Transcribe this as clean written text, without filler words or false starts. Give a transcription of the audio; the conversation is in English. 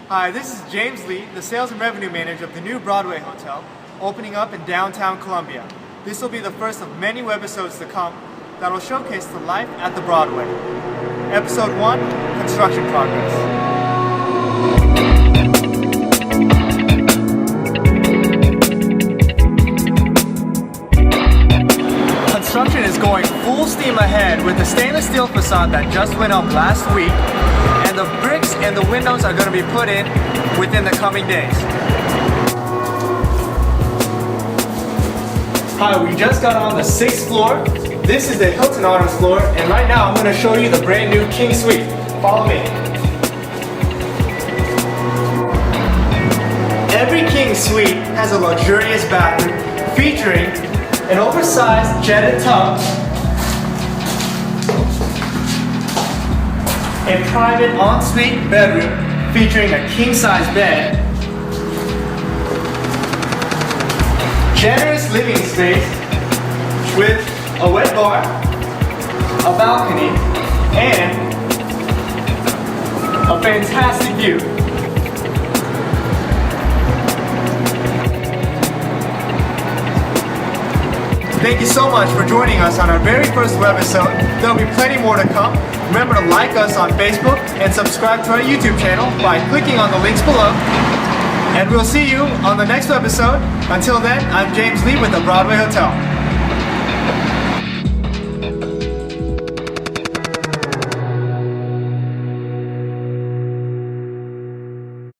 Hi, this is James Lee, the Sales and Revenue Manager of the new Broadway Hotel, opening up in downtown Columbia. This will be the first of many webisodes to come that will showcase the life at the Broadway. Episode 1, Construction Progress. Construction is going full steam ahead with the stainless steel facade that just went up last week, and the bricks and the windows are going to be put in within the coming days. Hi, we just got on the 6th floor. This is the Hilton Honors floor, and right now I'm going to show you the brand new King Suite. Follow me. Every King Suite has a luxurious bathroom featuring an oversized jetted tub, a private ensuite bedroom featuring a king-size bed, generous living space with a wet bar, a balcony, and a fantastic view. Thank you so much for joining us on our very first webisode. There will be plenty more to come. Remember to like us on Facebook and subscribe to our YouTube channel by clicking on the links below. And we'll see you on the next webisode. Until then, I'm James Lee with the Broadway Hotel.